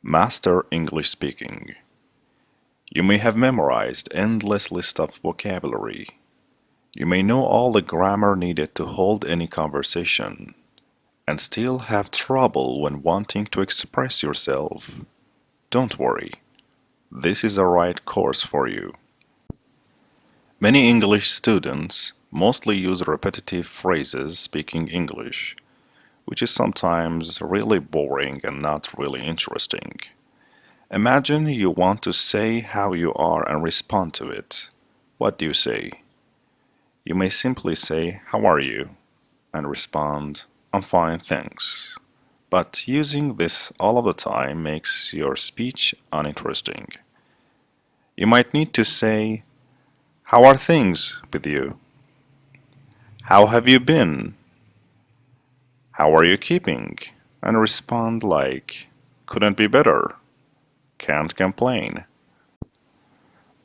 Master English speaking. You may have memorized endless list of vocabulary. You may know all the grammar needed to hold any conversation and still have trouble when wanting to express yourself. Don't worry. This is the right course for you. Many English students mostly use repetitive phrases speaking English, which is sometimes really boring and not really interesting. Imagine you want to say how you are and respond to it. What do you say? You may simply say, "How are you?" and respond, "I'm fine, thanks." But using this all of the time makes your speech uninteresting. You might need to say, "How are things with you?" "How have you been?" "How are you keeping?" and respond like, "Couldn't be better." "Can't complain."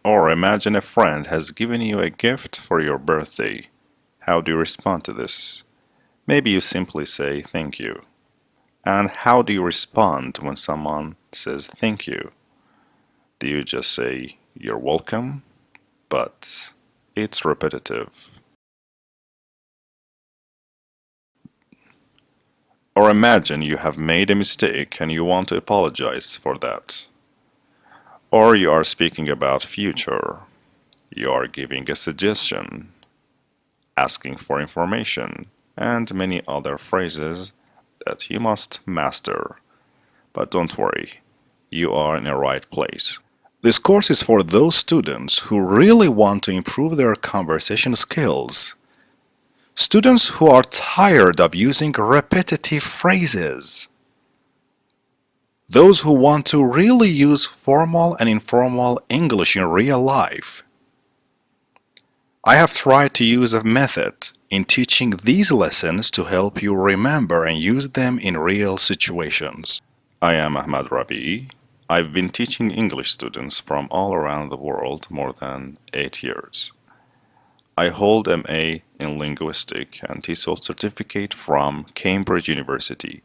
Or imagine a friend has given you a gift for your birthday. How do you respond to this? Maybe you simply say thank you. And how do you respond when someone says thank you? Do you just say you're welcome? But it's repetitive. Or imagine you have made a mistake and you want to apologize for that. Or you are speaking about future. You are giving a suggestion, asking for information, and many other phrases that you must master. But don't worry, you are in the right place. This course is for those students who really want to improve their conversation skills. Students who are tired of using repetitive phrases. Those who want to really use formal and informal English in real life. I have tried to use a method in teaching these lessons to help you remember and use them in real situations. I am Ahmad Rabi. I've been teaching English students from all around the world more than 8 years. I hold MA in Linguistic and TESOL certificate from Cambridge University.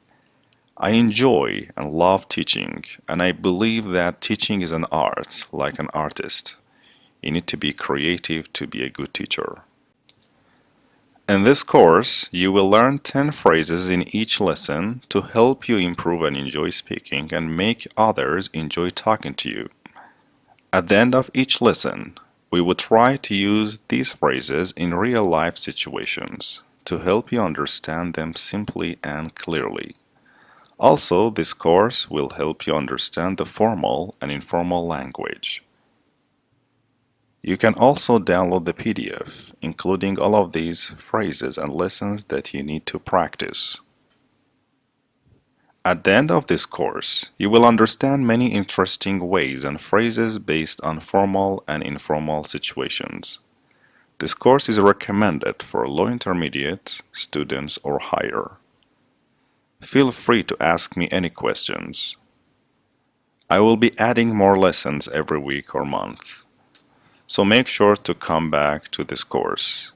I enjoy and love teaching, and I believe that teaching is an art, like an artist. You need to be creative to be a good teacher. In this course, you will learn 10 phrases in each lesson to help you improve and enjoy speaking and make others enjoy talking to you. At the end of each lesson, we will try to use these phrases in real-life situations to help you understand them simply and clearly. Also, this course will help you understand the formal and informal language. You can also download the PDF, including all of these phrases and lessons that you need to practice. At the end of this course, you will understand many interesting ways and phrases based on formal and informal situations. This course is recommended for low intermediate students or higher. Feel free to ask me any questions. I will be adding more lessons every week or month. So make sure to come back to this course.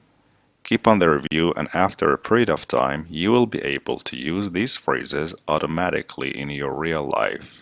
Keep on the review, and after a period of time, you will be able to use these phrases automatically in your real life.